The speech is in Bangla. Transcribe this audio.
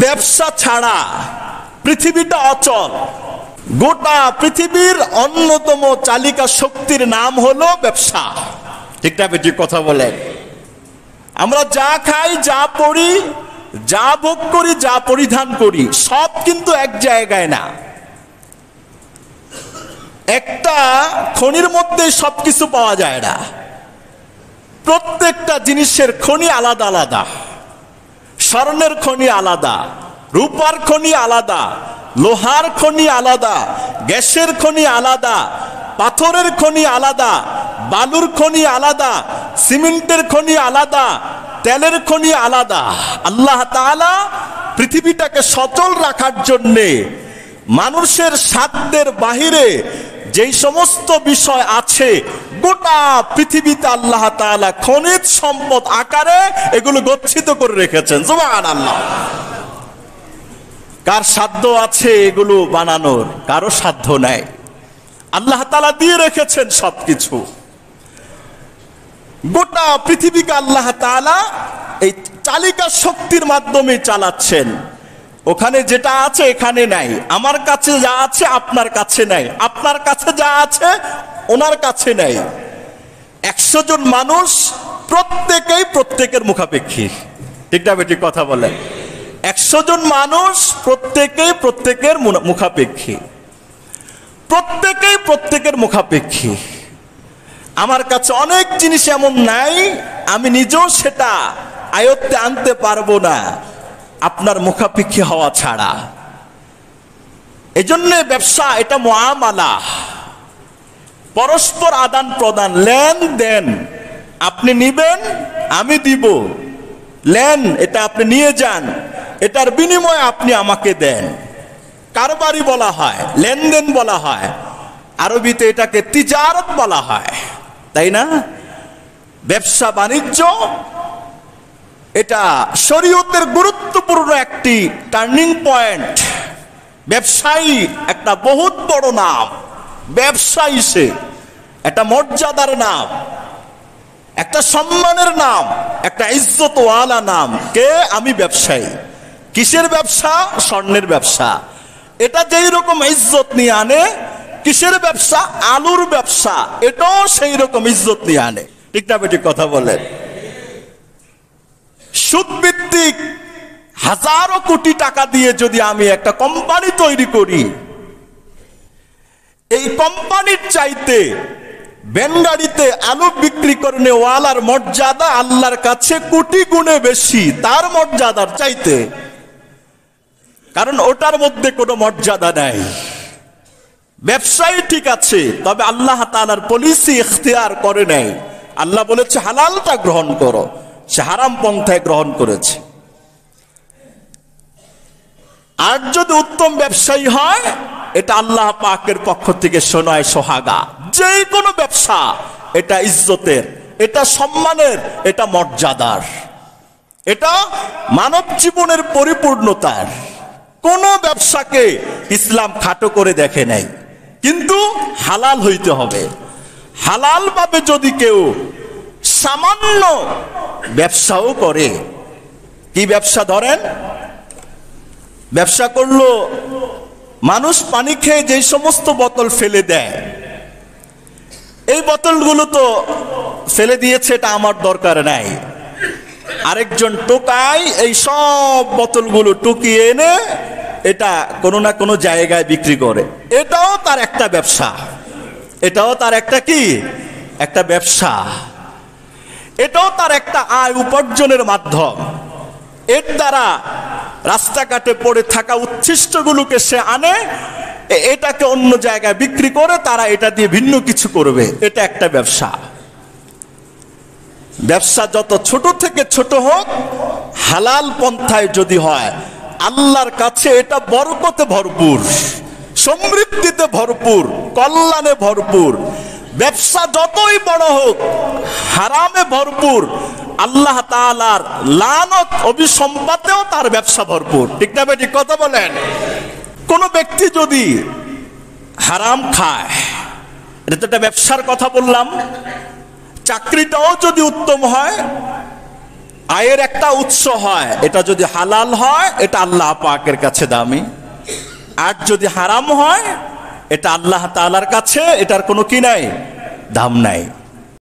ব্যবসা ছাড়া পৃথিবীটা অচল। গোটা পৃথিবীর অন্যতম চালিকা শক্তির নাম হলো ব্যবসা। ঠিক না বেটি কথা বলেন? আমরা যা খাই, যা পড়ি, যা ভোগ করি, যা পরিধান করি, সব কিন্তু এক জায়গায় না। একটা খনির মধ্যে সবকিছু পাওয়া যায় না। প্রত্যেকটা জিনিসের খনি আলাদা আলাদা। স্বর্ণের খনি আলাদা, রূপার খনি আলাদা, লোহার খনি আলাদা, গ্যাসের খনি আলাদা, পাথরের খনি আলাদা, বালুর খনি আলাদা, সিমেন্টের খনি আলাদা, তেলের খনি আলাদা। আল্লাহ তাআলা পৃথিবীটাকে সচল রাখার জন্যে মানুষের সাধ্যের বাহিরে যেই সমস্ত বিষয় আছে, গোটা পৃথিবীতে আল্লাহ তাআলা খনিজ সম্পদ আকারে এগুলো গচ্ছিত করে রেখেছেন। সুবহানাল্লাহ। কার সাধ্য আছে এগুলো বানানোর? কারো সাধ্য নাই। আল্লাহ তাআলা দিয়ে রেখেছেন সবকিছু। গোটা পৃথিবীকে আল্লাহ তাআলা এই চালিকা শক্তির মাধ্যমে চালাচ্ছেন। ওখানে যেটা আছে এখানে নাই, আমার কাছে যা আছে আপনার কাছে নাই, আপনার কাছে যা আছে ওনার কাছে নাই। 100 জন মানুষ প্রত্যেকেই প্রত্যেকের মুখাপেক্ষী। ঠিক না বেটি কথা বলেন? 100 জন মানুষ প্রত্যেকেই প্রত্যেকের মুখাপেক্ষী, প্রত্যেকেই প্রত্যেকের মুখাপেক্ষী। আমার কাছে অনেক জিনিস এমন নাই, আমি নিজেও সেটা আয়ত্তে আনতে পারবো না আপনার মুখাপেক্ষী হওয়া ছাড়া। এজন্য ব্যবসা এটা মুআমালা, পরস্পর আদান প্রদান, লেনদেন। আপনি নিবেন, আমি দিব। লেন, এটা আপনি নিয়ে যান, এটার বিনিময়ে আপনি আমাকে দেন। কারবারি বলা হয়, লেনদেন বলা হয়। আরবিতে এটাকে তিজারত বলা হয়, তাই না? ব্যবসা বাণিজ্য এটা শরীয়তের গুরুত্বপূর্ণ একটি টার্নিং পয়েন্ট। ব্যবসায়ী একটা বহুত বড় নাম। ব্যবসায়ী সে একটা মর্যাদার নাম, একটা সম্মানের নাম, একটা ইজ্জতওয়ালা নাম। কে? আমি ব্যবসায়ী। কিসের ব্যবসা? স্বর্ণের ব্যবসা। এটা যেই রকম ইজ্জত নিয়ে আনে। কিসের ব্যবসা? আলুর ব্যবসা। এটাও সেই রকম ইজ্জত নিয়ে আনে। ঠিক না বেটি কথা বলেন? সুদভিত্তিক হাজারো কোটি টাকা দিয়ে যদি আমি একটা কোম্পানি তৈরি করি, এই কোম্পানির চাইতে বেঙ্গাড়িতে আলু বিক্রি করে নেওয়ালার মর্যাদা আল্লাহর কাছে কোটি গুণে বেশি তার মর্যাদার চাইতে। কারণ ওটার মধ্যে কোনো মর্যাদা নাই। ব্যবসায়ী ঠিক আছে, তবে আল্লাহ তাআলার পলিসি ইখতিয়ার করে নাই। আল্লাহ বলেছে হালালটা গ্রহণ করো, সে হারাম পন্থায় গ্রহণ করেছে। আর যদি উত্তম ব্যবসায়ী হয়, এটা আল্লাহ পাকের পক্ষ থেকে শোনায় সোহাগা। যে কোনো ব্যবসা এটা ইজ্জতের, এটা সম্মানের, এটা মর্যাদার, এটা মানব জীবনের পরিপূর্ণতার। কোন ব্যবসাকে ইসলাম খাটো করে দেখে নাই, কিন্তু হালাল হইতে হবে। হালাল ভাবে যদি কেউ সামান্য ব্যবসাও করে, কি ব্যবসা? ধরেন ব্যবসা করলো, মানুষ পানি খেয়ে যে সমস্ত বোতল ফেলে দেয়, এই বোতলগুলো তো ফেলে দিয়েছে, এটা আমার দরকার নাই। আরেকজন টোকায় এই সব বোতলগুলো টুকিয়ে এনে এটা কোনো না কোনো জায়গায় বিক্রি করে। এটাও তার একটা ব্যবসা। এটাও তার একটা কি? একটা ব্যবসা। এটাও তার একটা আয় উপার্জনের মাধ্যম। এর দ্বারা রাস্তাঘাটে পড়ে থাকা উচ্ছিষ্টগুলোকে সে আনে, এটাকে অন্য জায়গায় বিক্রি করে তারা এটা দিয়ে ভিন্ন কিছু করবে। এটা একটা ব্যবসা। ব্যবসা যত ছোট থেকে ছোট হোক, হালাল পন্থায় যদি হয়, আল্লাহর কাছে এটা বরকতে ভরপুর, সমৃদ্ধিতে ভরপুর, কল্যাণে ভরপুর। ব্যবসা যতই বড় হোক, হারামে ভরপুর, আল্লাহ তাআলার লানত অভিসম্পাতেও তার ব্যবসা ভরপুর। ঠিক না বেটি কথা বলেন? কোন ব্যক্তি যদি হারাম খায়, এটা তো একটা ব্যবসার কথা বললাম। চাকরিটাও যদি উত্তম হয়, আয়ের একটা উৎস হয়, এটা যদি হালাল হয় এটা আল্লাহ পাকের কাছে দামি, আর যদি হারাম হয় এটা আল্লাহ তাআলার কাছে এটার কোনো কি নাই, দাম নাই।